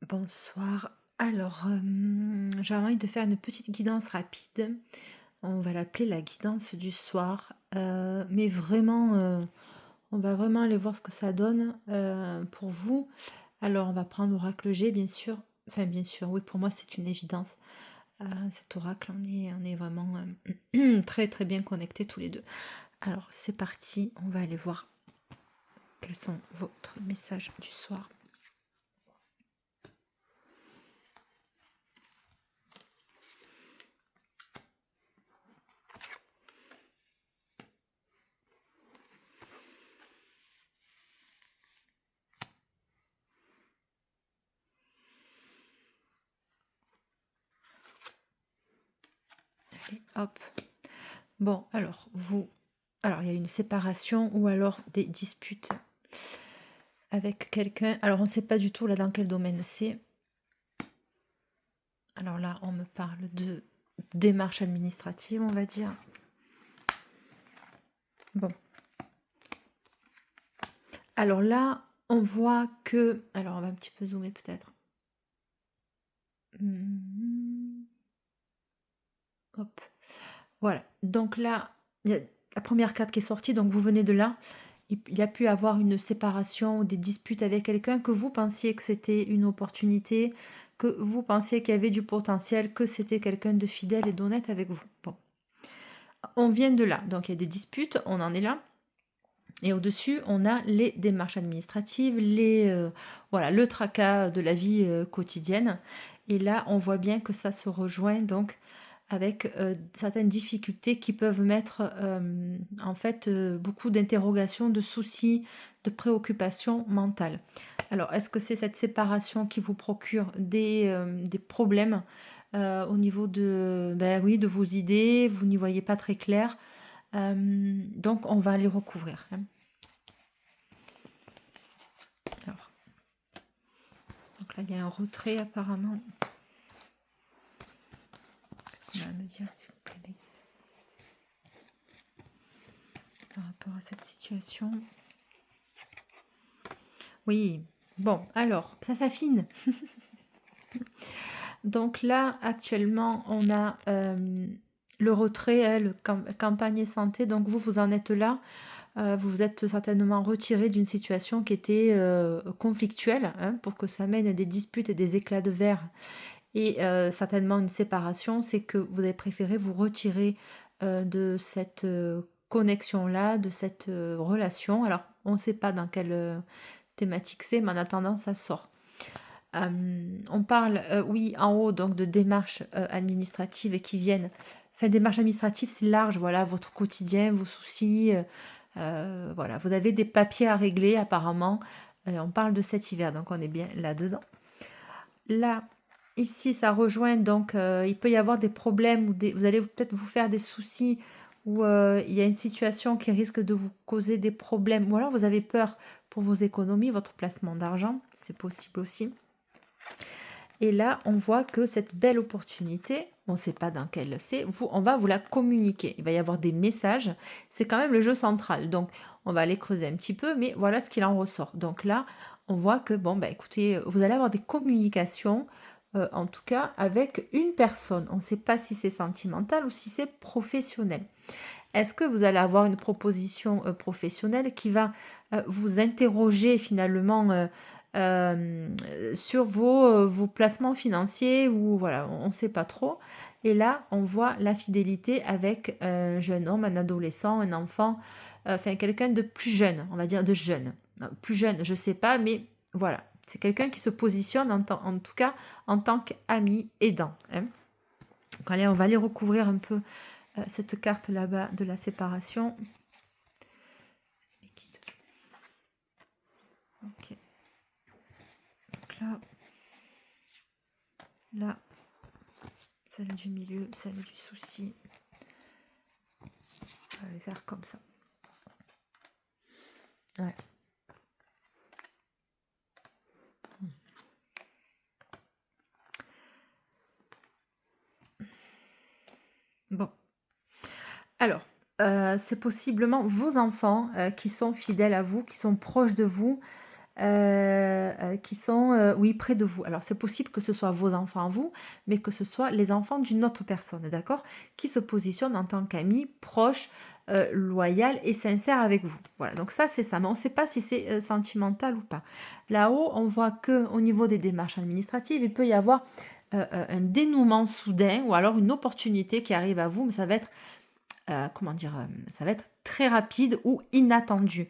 Bonsoir. Alors, j'avais envie de faire une petite guidance rapide. On va l'appeler la guidance du soir. Mais vraiment, on va vraiment aller voir ce que ça donne pour vous. Alors, on va prendre l'oracle G, bien sûr. Enfin, bien sûr, oui, pour moi, c'est une évidence. Cet oracle, on est vraiment très, très bien connectés tous les deux. Alors, c'est parti. On va aller voir quels sont votre messages du soir. Allez, hop. Bon, alors, alors, il y a une séparation ou alors des disputes avec quelqu'un. Alors, on ne sait pas du tout là dans quel domaine c'est. Alors là, on me parle de démarche administrative, on va dire. Bon. Alors là, on voit que... Alors, on va un petit peu zoomer peut-être. Hop. Voilà. Donc là, il y a la première carte qui est sortie, donc vous venez de là. Il a pu avoir une séparation ou des disputes avec quelqu'un que vous pensiez que c'était une opportunité, que vous pensiez qu'il y avait du potentiel, que c'était quelqu'un de fidèle et d'honnête avec vous. Bon, on vient de là, donc il y a des disputes, on en est là. Et au-dessus, on a les démarches administratives, voilà, le tracas de la vie quotidienne. Et là, on voit bien que ça se rejoint donc avec certaines difficultés qui peuvent mettre en fait beaucoup d'interrogations, de soucis, de préoccupations mentales. Alors, est-ce que c'est cette séparation qui vous procure des problèmes au niveau de, ben oui, de vos idées, vous n'y voyez pas très clair, donc on va les recouvrir. Alors, donc là, il y a un retrait apparemment. Qu'est-ce qu'on va me dire, s'il vous plaît, les guides, par rapport à cette situation? Oui, bon, alors, ça s'affine. Donc là, actuellement, on a le retrait, campagne et santé. Donc vous en êtes là. Vous vous êtes certainement retiré d'une situation qui était conflictuelle, hein, pour que ça mène à des disputes et des éclats de verre. Et certainement une séparation, c'est que vous avez préféré vous retirer de cette connexion-là, de cette relation. Alors, on ne sait pas dans quelle thématique c'est, mais en attendant, ça sort. On parle, oui, en haut, donc de démarches administratives et qui viennent. Enfin, démarches administratives, c'est large, voilà, votre quotidien, vos soucis. Voilà, vous avez des papiers à régler, apparemment. On parle de cet hiver, donc on est bien là-dedans. Là, ici, ça rejoint, donc il peut y avoir des problèmes, ou vous allez peut-être vous faire des soucis, ou il y a une situation qui risque de vous causer des problèmes, ou alors vous avez peur pour vos économies, votre placement d'argent, c'est possible aussi. Et là, on voit que cette belle opportunité, on ne sait pas dans quelle c'est, on va vous la communiquer. Il va y avoir des messages. C'est quand même le jeu central. Donc, on va aller creuser un petit peu, mais voilà ce qu'il en ressort. Donc là, on voit que, bon, bah, écoutez, vous allez avoir des communications, en tout cas, avec une personne. On ne sait pas si c'est sentimental ou si c'est professionnel. Est-ce que vous allez avoir une proposition professionnelle qui va vous interroger finalement sur vos placements financiers, ou voilà, on ne sait pas trop. Et là, on voit la fidélité avec un jeune homme, un adolescent, un enfant, enfin quelqu'un de plus jeune, on va dire de jeune. Plus jeune, je ne sais pas, mais voilà. C'est quelqu'un qui se positionne en tout cas en tant qu'ami aidant, hein. Donc, allez, on va aller recouvrir un peu cette carte là-bas de la séparation. Ok. Donc là, celle du milieu, celle du souci. On va les faire comme ça. Ouais. Bon. Alors, c'est possiblement vos enfants qui sont fidèles à vous, qui sont proches de vous, qui sont, oui, près de vous. Alors, c'est possible que ce soit vos enfants à vous, mais que ce soit les enfants d'une autre personne, d'accord? Qui se positionne en tant qu'ami, proche, loyal et sincère avec vous. Voilà, donc ça, c'est ça. Mais on ne sait pas si c'est sentimental ou pas. Là-haut, on voit que au niveau des démarches administratives, il peut y avoir un dénouement soudain ou alors une opportunité qui arrive à vous, mais ça va être, comment dire, ça va être très rapide ou inattendu.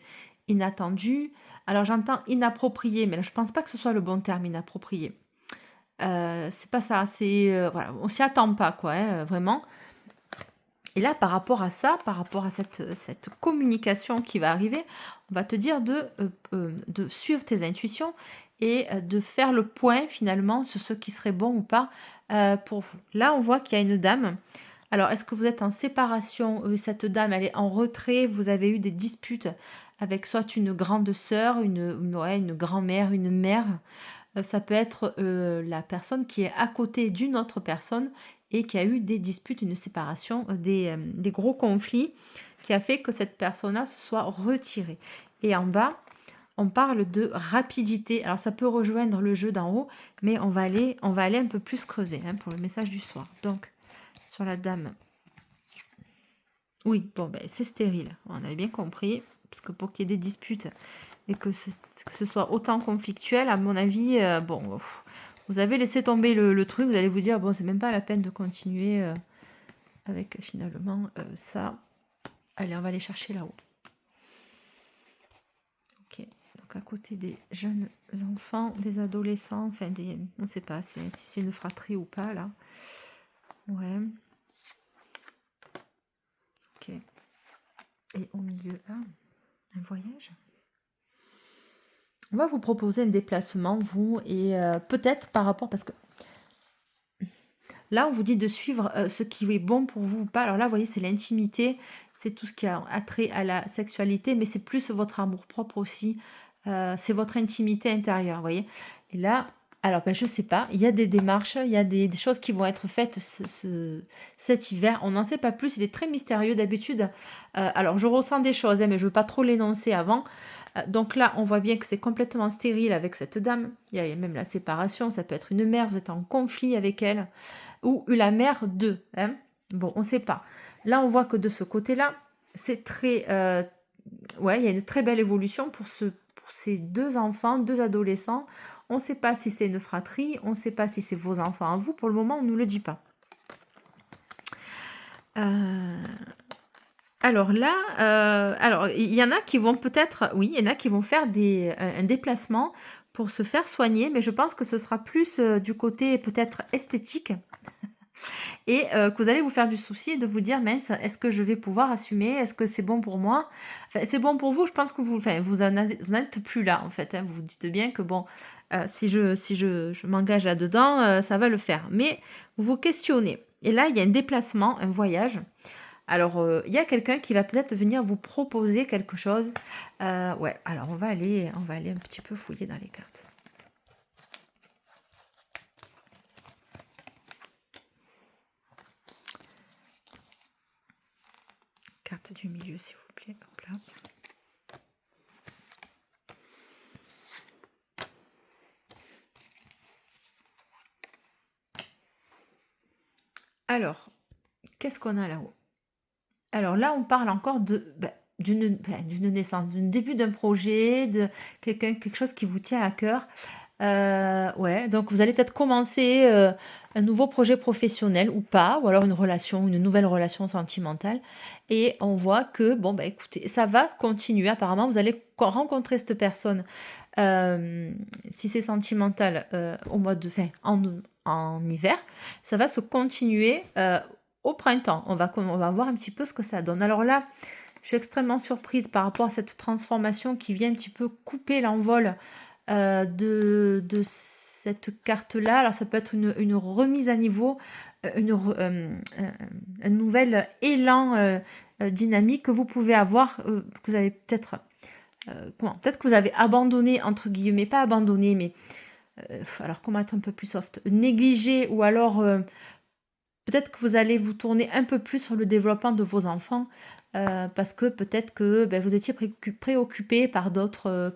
Inattendu, alors j'entends inapproprié, mais là, je pense pas que ce soit le bon terme, inapproprié. C'est pas ça, c'est, voilà, on s'y attend pas, quoi, hein, vraiment. Et là, par rapport à ça, par rapport à cette communication qui va arriver, on va te dire de suivre tes intuitions et de faire le point finalement sur ce qui serait bon ou pas pour vous. Là, on voit qu'il y a une dame. Alors, est-ce que vous êtes en séparation? Cette dame, elle est en retrait. Vous avez eu des disputes avec soit une grande sœur, ouais, une grand-mère, une mère. Ça peut être la personne qui est à côté d'une autre personne et qui a eu des disputes, une séparation, des gros conflits qui a fait que cette personne-là se soit retirée. Et en bas, on parle de rapidité. Alors ça peut rejoindre le jeu d'en haut, mais on va aller un peu plus creuser hein, pour le message du soir. Donc, sur la dame. Oui, bon, ben, c'est stérile. On avait bien compris. Parce que pour qu'il y ait des disputes et que ce soit autant conflictuel, à mon avis, bon, vous avez laissé tomber le truc. Vous allez vous dire, bon, c'est même pas la peine de continuer avec finalement ça. Allez, on va aller chercher là-haut. Ok, donc à côté des jeunes enfants, des adolescents, enfin, on ne sait pas si c'est une fratrie ou pas, là. Ouais. Ok. Et au milieu, un voyage. On va vous proposer un déplacement, vous, et peut-être par rapport, parce que là, on vous dit de suivre ce qui est bon pour vous ou pas. Alors là, vous voyez, c'est l'intimité, c'est tout ce qui a trait à la sexualité, mais c'est plus votre amour-propre aussi, c'est votre intimité intérieure, vous voyez. Et là, alors ben, je sais pas, il y a des démarches, il y a des choses qui vont être faites cet hiver. On n'en sait pas plus, il est très mystérieux d'habitude. Alors, je ressens des choses, hein, mais je ne veux pas trop l'énoncer avant. Donc là, on voit bien que c'est complètement stérile avec cette dame. Il y a même la séparation, ça peut être une mère, vous êtes en conflit avec elle, ou la mère d'eux. Hein. Bon, on ne sait pas. Là, on voit que de ce côté-là, c'est très... ouais, il y a une très belle évolution pour ces deux enfants, deux adolescents. On ne sait pas si c'est une fratrie, on ne sait pas si c'est vos enfants à vous. Pour le moment, on ne nous le dit pas. Alors là, alors il y en a qui vont peut-être, oui, il y en a qui vont faire un déplacement pour se faire soigner, mais je pense que ce sera plus du côté peut-être esthétique et que vous allez vous faire du souci de vous dire, mince, est-ce que je vais pouvoir assumer? Est-ce que c'est bon pour moi? Enfin, c'est bon pour vous, je pense que vous en êtes plus là en fait. Hein. Vous vous dites bien que bon, si je m'engage là-dedans, ça va le faire. Mais vous vous questionnez. Et là, il y a un déplacement, un voyage. Alors, il y a quelqu'un qui va peut-être venir vous proposer quelque chose. Ouais, alors on va aller un petit peu fouiller dans les cartes. Carte du milieu, s'il vous plaît. Hop là. Alors, qu'est-ce qu'on a là-haut? Alors là, on parle encore d'une naissance, d'un début d'un projet, de quelque chose qui vous tient à cœur. Ouais, donc vous allez peut-être commencer un nouveau projet professionnel ou pas, ou alors une nouvelle relation sentimentale. Et on voit que, bon, bah écoutez, ça va continuer. Apparemment, vous allez rencontrer cette personne, euh, si c'est sentimental, au mois de fin, en hiver. Ça va se continuer au printemps. On va voir un petit peu ce que ça donne. Alors là, je suis extrêmement surprise par rapport à cette transformation qui vient un petit peu couper l'envol de cette carte-là. Alors ça peut être une remise à niveau, un nouvel élan dynamique que vous pouvez avoir, que vous avez peut-être... peut-être que vous avez abandonné, entre guillemets, pas abandonné, mais... alors comment être un peu plus soft? Négligé ou alors... Peut-être que vous allez vous tourner un peu plus sur le développement de vos enfants, parce que peut-être que vous étiez préoccupé par d'autres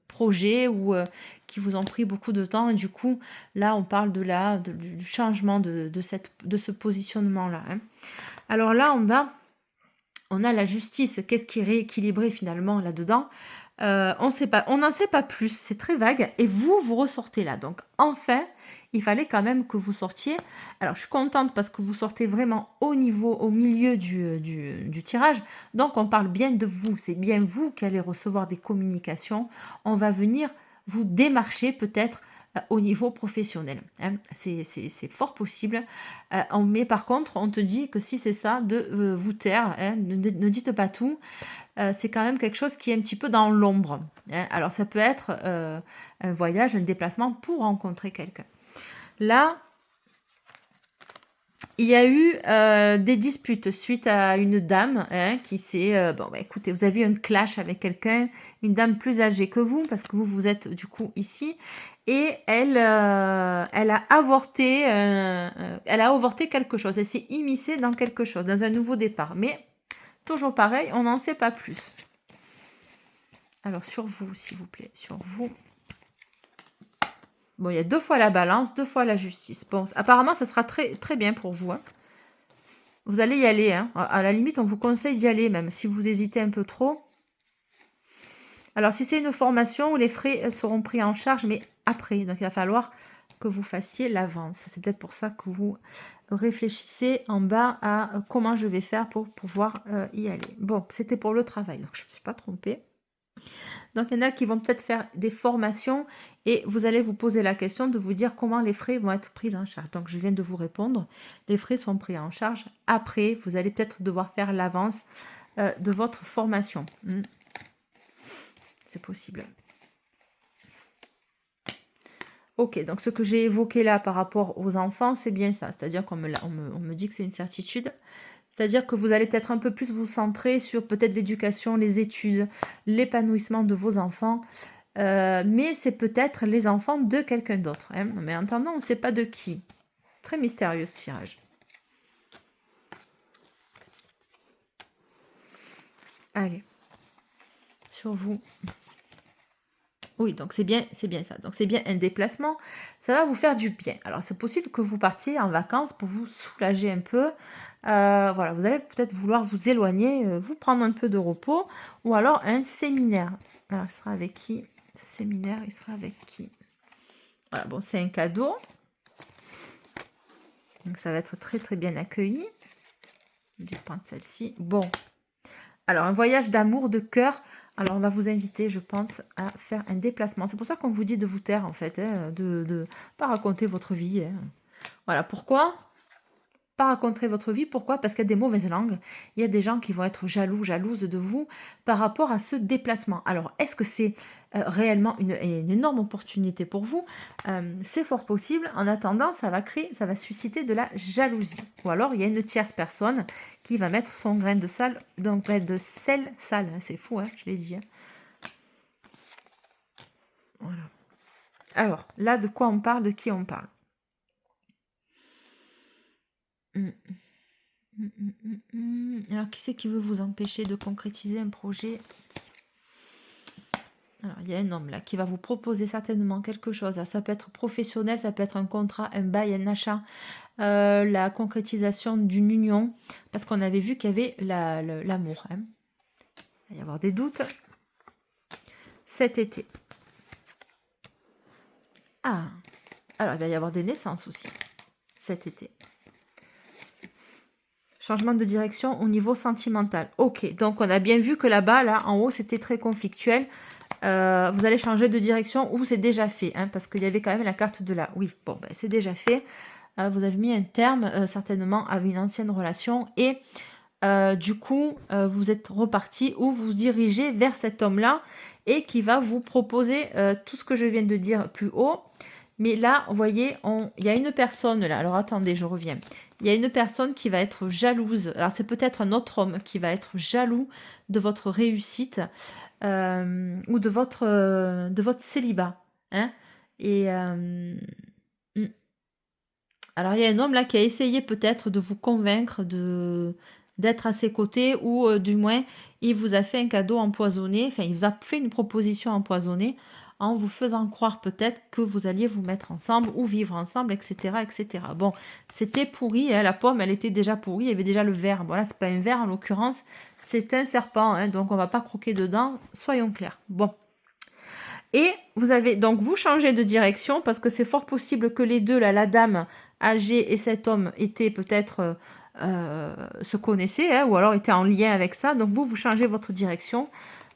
projets ou qui vous ont pris beaucoup de temps. Et du coup, là, on parle du changement de ce positionnement-là, hein. Alors là, on a la justice. Qu'est-ce qui est rééquilibré finalement là-dedans? On sait pas, on n'en sait pas plus, c'est très vague. Et vous ressortez là. Donc enfin, il fallait quand même que vous sortiez. Alors je suis contente parce que vous sortez vraiment au milieu du tirage. Donc on parle bien de vous. C'est bien vous qui allez recevoir des communications. On va venir vous démarcher peut-être au niveau professionnel, hein. C'est fort possible. Mais par contre, on te dit que si c'est ça, de vous taire, hein, ne dites pas tout. C'est quand même quelque chose qui est un petit peu dans l'ombre, hein. Alors ça peut être un voyage, un déplacement pour rencontrer quelqu'un. Là, il y a eu des disputes suite à une dame, hein, qui s'est... écoutez, vous avez eu un clash avec quelqu'un, une dame plus âgée que vous, parce que vous êtes du coup ici, et elle a avorté, quelque chose. Elle s'est immiscée dans quelque chose, dans un nouveau départ. Mais toujours pareil, on n'en sait pas plus. Alors, sur vous, s'il vous plaît, sur vous. Bon, il y a 2 fois la balance, 2 fois la justice. Bon, apparemment, ça sera très, très bien pour vous, hein. Vous allez y aller, hein. À la limite, on vous conseille d'y aller, même si vous hésitez un peu trop. Alors, si c'est une formation, les frais seront pris en charge, mais après. Donc, il va falloir que vous fassiez l'avance. C'est peut-être pour ça que vous réfléchissez en bas à comment je vais faire pour pouvoir y aller. Bon, c'était pour le travail, donc je ne me suis pas trompée. Donc, il y en a qui vont peut-être faire des formations et vous allez vous poser la question de vous dire comment les frais vont être pris en charge. Donc, je viens de vous répondre. Les frais sont pris en charge. Après, vous allez peut-être devoir faire l'avance de votre formation. C'est possible. Ok, donc ce que j'ai évoqué là par rapport aux enfants, c'est bien ça. C'est-à-dire qu'on me dit que c'est une certitude. C'est-à-dire que vous allez peut-être un peu plus vous centrer sur peut-être l'éducation, les études, l'épanouissement de vos enfants. Mais c'est peut-être les enfants de quelqu'un d'autre, hein. Mais en attendant, on ne sait pas de qui. Très mystérieux ce tirage. Allez. Sur vous. Oui, donc c'est bien ça. Donc c'est bien un déplacement. Ça va vous faire du bien. Alors c'est possible que vous partiez en vacances pour vous soulager un peu. Voilà, vous allez peut-être vouloir vous éloigner, vous prendre un peu de repos. Ou alors un séminaire. Alors, il sera avec qui? Ce séminaire, il sera avec qui? Voilà, bon, c'est un cadeau. Donc ça va être très très bien accueilli. Je vais prendre celle-ci. Bon. Alors, un voyage d'amour, de cœur. Alors, on va vous inviter, je pense, à faire un déplacement. C'est pour ça qu'on vous dit de vous taire, en fait, hein, de pas raconter votre vie, hein. Voilà, pourquoi pas raconter votre vie? Pourquoi? Parce qu'il y a des mauvaises langues. Il y a des gens qui vont être jaloux, jalouses de vous par rapport à ce déplacement. Alors, est-ce que c'est réellement une énorme opportunité pour vous? C'est fort possible. En attendant, ça va susciter de la jalousie. Ou alors, il y a une tierce personne qui va mettre son grain de sel, sale. C'est fou, hein, je l'ai dit, hein. Voilà. Alors, là, de quoi on parle? De qui on parle? Alors, qui c'est qui veut vous empêcher de concrétiser un projet? Alors, il y a un homme là qui va vous proposer certainement quelque chose. Alors, ça peut être professionnel, ça peut être un contrat, un bail, un achat, la concrétisation d'une union, parce qu'on avait vu qu'il y avait l'amour, hein. Il va y avoir des doutes cet été. Ah, alors il va y avoir des naissances aussi cet été. Changement de direction au niveau sentimental. Ok, donc on a bien vu que là-bas, là, en haut, c'était très conflictuel. Vous allez changer de direction ou c'est déjà fait, hein, parce qu'il y avait quand même la carte de là. Oui, bon, ben, c'est déjà fait. Vous avez mis un terme certainement à une ancienne relation et du coup, vous êtes reparti ou vous dirigez vers cet homme-là et qui va vous proposer tout ce que je viens de dire plus haut. Mais là, vous voyez, il y a une personne là. Alors attendez, je reviens. Il y a une personne qui va être jalouse. Alors c'est peut-être un autre homme qui va être jaloux de votre réussite ou de votre célibat, hein. Et Alors, il y a un homme là qui a essayé peut-être de vous convaincre d'être à ses côtés ou du moins, il vous a fait un cadeau empoisonné, enfin, il vous a fait une proposition empoisonnée en vous faisant croire peut-être que vous alliez vous mettre ensemble ou vivre ensemble, etc., etc. Bon, c'était pourri, hein, la pomme, elle était déjà pourrie, il y avait déjà le ver. Voilà, c'est pas un ver en l'occurrence, c'est un serpent, hein, donc on va pas croquer dedans, soyons clairs. Bon. Et vous avez donc vous changez de direction parce que c'est fort possible que les deux, là, la dame âgée et cet homme étaient peut-être se connaissaient hein, ou alors étaient en lien avec ça. Donc vous changez votre direction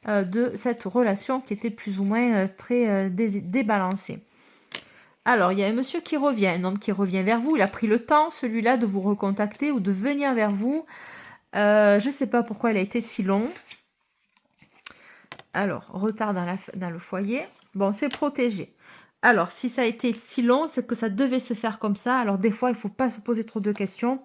de cette relation qui était plus ou moins très débalancée. Alors, il y a un monsieur qui revient, un homme qui revient vers vous. Il a pris le temps, celui-là, de vous recontacter ou de venir vers vous. Je ne sais pas pourquoi il a été si long. Alors, retard dans le foyer. Bon, c'est protégé. Alors, si ça a été si long, c'est que ça devait se faire comme ça. Alors, des fois, il ne faut pas se poser trop de questions.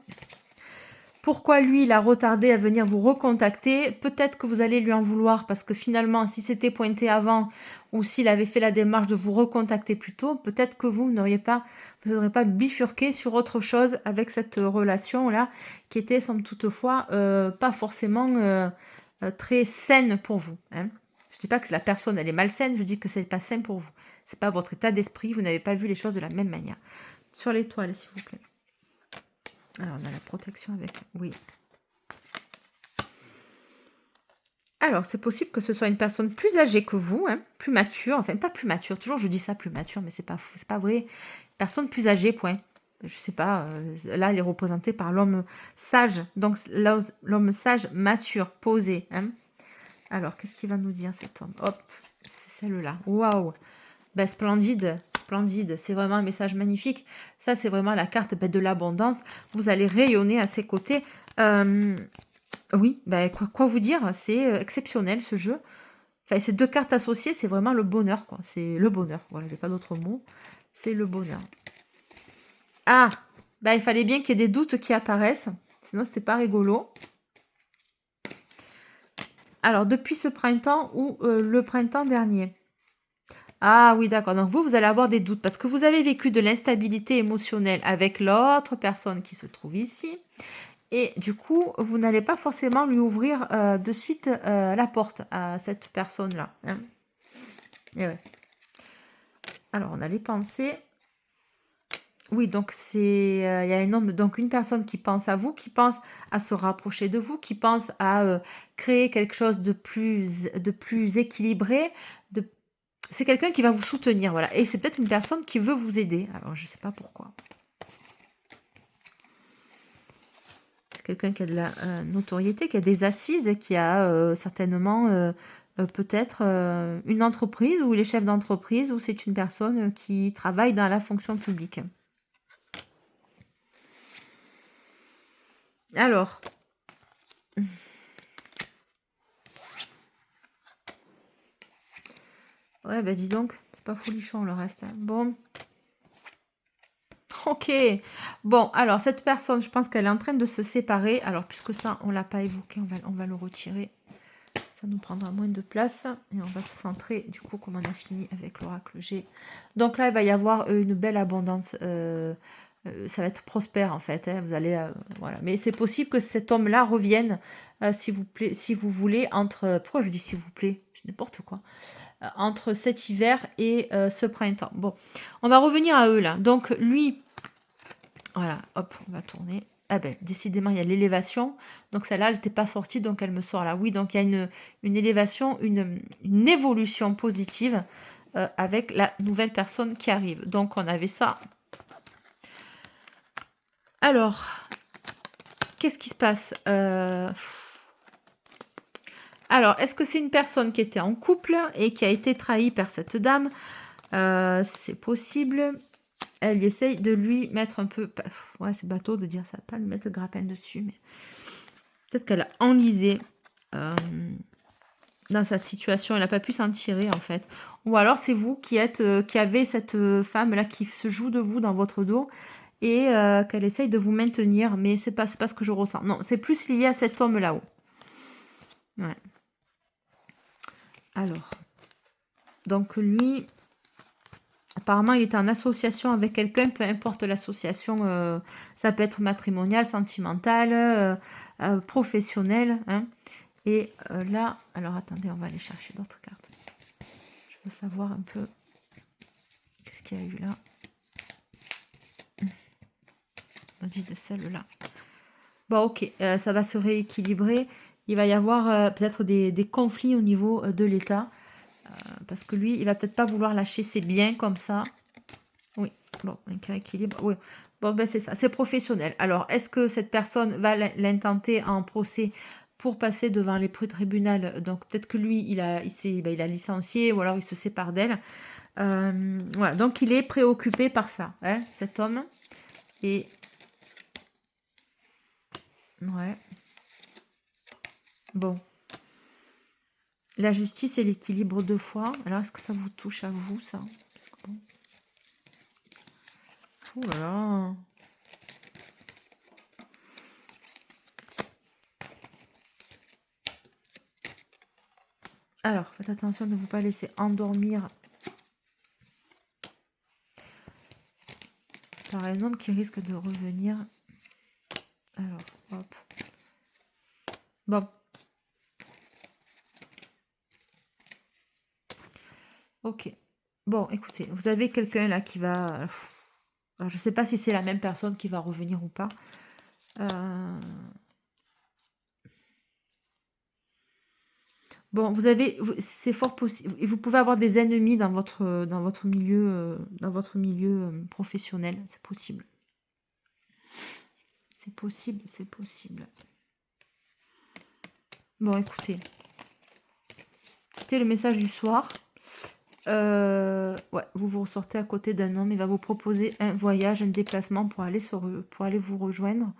Pourquoi lui, il a retardé à venir vous recontacter? Peut-être que vous allez lui en vouloir parce que finalement, si c'était pointé avant ou s'il avait fait la démarche de vous recontacter plus tôt, peut-être que vous n'auriez pas bifurqué sur autre chose avec cette relation-là qui était, somme toutefois, pas forcément très saine pour vous. Hein. Je ne dis pas que la personne, elle est malsaine, je dis que ce n'est pas sain pour vous. Ce n'est pas votre état d'esprit, vous n'avez pas vu les choses de la même manière. Sur l'étoile, s'il vous plaît. Alors, on a la protection avec... Oui. Alors, c'est possible que ce soit une personne plus âgée que vous, hein, plus mature. Enfin, pas plus mature. Toujours, je dis ça, plus mature, mais c'est pas vrai. Personne plus âgée, point. Je sais pas. Là, elle est représentée par l'homme sage. Donc, l'homme sage, mature, posé. Hein. Alors, qu'est-ce qu'il va nous dire, cet homme? Hop, c'est celle-là. Waouh! Ben, splendide, splendide. C'est vraiment un message magnifique. Ça, c'est vraiment la carte de l'abondance. Vous allez rayonner à ses côtés. Oui, ben, quoi vous dire? C'est exceptionnel, ce jeu. Enfin, ces deux cartes associées, c'est vraiment le bonheur, quoi. C'est le bonheur. Voilà, il n'y a pas d'autre mot. C'est le bonheur. Ah! Ben, il fallait bien qu'il y ait des doutes qui apparaissent. Sinon, c'était pas rigolo. Alors, depuis ce printemps ou le printemps dernier? Ah oui, d'accord. Donc vous allez avoir des doutes parce que vous avez vécu de l'instabilité émotionnelle avec l'autre personne qui se trouve ici. Et du coup, vous n'allez pas forcément lui ouvrir de suite la porte à cette personne-là. Hein. Et ouais. Alors, on a les pensées. Oui, donc c'est il y a un homme, donc une personne qui pense à vous, qui pense à se rapprocher de vous, qui pense à créer quelque chose de plus équilibré, de c'est quelqu'un qui va vous soutenir, voilà. Et c'est peut-être une personne qui veut vous aider. Alors, je ne sais pas pourquoi. C'est quelqu'un qui a de la notoriété, qui a des assises, qui a certainement peut-être une entreprise, ou il est chef d'entreprise, ou c'est une personne qui travaille dans la fonction publique. Alors... Ouais, bah dis donc, c'est pas folichon le reste. Hein. Bon. Ok. Bon, alors cette personne, je pense qu'elle est en train de se séparer. Alors, puisque ça, on ne l'a pas évoqué, on va le retirer. Ça nous prendra moins de place. Et on va se centrer, du coup, comme on a fini avec l'oracle G. Donc là, il va y avoir une belle abondance. Ça va être prospère, en fait. Hein. Vous allez... voilà. Mais c'est possible que cet homme-là revienne, si vous voulez, entre... Pourquoi je dis s'il vous plaît? N'importe quoi. Entre cet hiver et ce printemps. Bon, on va revenir à eux, là. Donc, lui... Voilà, hop, on va tourner. Ah ben, décidément, il y a l'élévation. Donc celle-là, elle n'était pas sortie, donc elle me sort là. Oui, donc il y a une élévation, une évolution positive avec la nouvelle personne qui arrive. Donc on avait ça. Alors, qu'est-ce qui se passe Alors, est-ce que c'est une personne qui était en couple et qui a été trahie par cette dame? C'est possible. Elle essaye de lui mettre un peu... Ouais, c'est bateau de dire ça, pas lui mettre le grappin dessus, mais peut-être qu'elle a enlisé dans sa situation. Elle n'a pas pu s'en tirer, en fait. Ou alors, c'est vous qui avez cette femme-là qui se joue de vous dans votre dos et qu'elle essaye de vous maintenir, mais c'est pas ce que je ressens. Non, c'est plus lié à cet homme là-haut. Ouais. Alors, donc lui... Apparemment, il est en association avec quelqu'un, peu importe l'association, ça peut être matrimonial, sentimental, professionnel, hein. Et là, alors attendez, on va aller chercher d'autres cartes. Je veux savoir un peu qu'est-ce qu'il y a eu là. On dit de celle-là. Bon, ok, ça va se rééquilibrer. Il va y avoir peut-être des conflits au niveau de l'État. Parce que lui, il va peut-être pas vouloir lâcher ses biens comme ça. Oui, bon, un rééquilibre. Oui, bon, ben c'est ça, c'est professionnel. Alors, est-ce que cette personne va l'intenter en procès pour passer devant les tribunaux? Donc, peut-être que lui, il a licencié ou alors il se sépare d'elle. Voilà, donc il est préoccupé par ça, hein, cet homme. Et ouais. Bon. La justice et l'équilibre 2 fois. Alors, est-ce que ça vous touche à vous, ça? Parce que bon. Oh là là. Alors, faites attention de ne vous pas laisser endormir par un homme qui risque de revenir. Alors, hop. Bon. Ok. Bon, écoutez, vous avez quelqu'un là qui va... Alors, je ne sais pas si c'est la même personne qui va revenir ou pas. Bon, c'est fort possible. Vous pouvez avoir des ennemis dans votre milieu professionnel. C'est possible. C'est possible, c'est possible. Bon, écoutez. C'était le message du soir. Ouais, vous ressortez à côté d'un homme. Il va vous proposer un voyage, un déplacement pour aller vous rejoindre.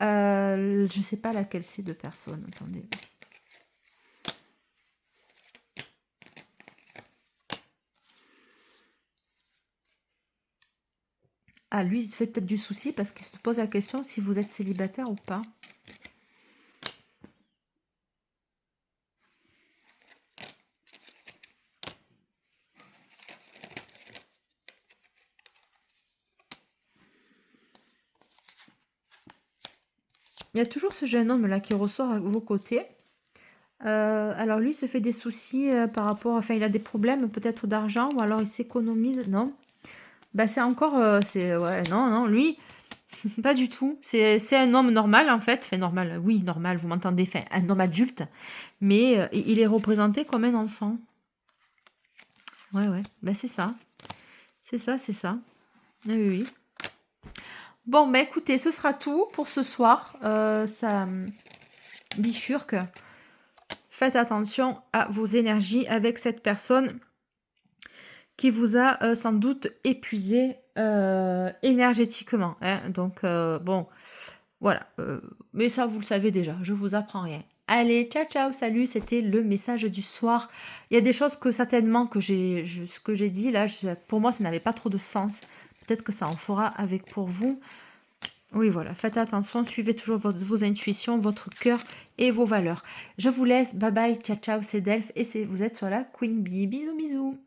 Je ne sais pas laquelle c'est de personne. Attendez. Ah, lui, il fait peut-être du souci parce qu'il se pose la question si vous êtes célibataire ou pas. Il y a toujours ce jeune homme là qui ressort à vos côtés. Alors lui se fait des soucis par rapport... Enfin, il a des problèmes peut-être d'argent ou alors il s'économise. Non. Bah c'est encore... ouais, non, lui, pas du tout. C'est un homme normal en fait. Enfin, normal, oui, normal, vous m'entendez. Enfin, un homme adulte. Mais il est représenté comme un enfant. Ouais. Bah c'est ça. C'est ça. Oui. Bon, bah écoutez, ce sera tout pour ce soir. Ça bifurque. Faites attention à vos énergies avec cette personne qui vous a sans doute épuisé énergétiquement. Hein. Donc, bon, voilà. Mais ça, vous le savez déjà, je vous apprends rien. Allez, ciao, salut, c'était le message du soir. Il y a des choses que certainement ce que j'ai dit là, pour moi, ça n'avait pas trop de sens. Peut-être que ça en fera avec pour vous. Oui, voilà, faites attention, suivez toujours vos intuitions, votre cœur et vos valeurs. Je vous laisse, bye bye, ciao, c'est Delphes et vous êtes sur la Queen Bee. Bisous, bisous.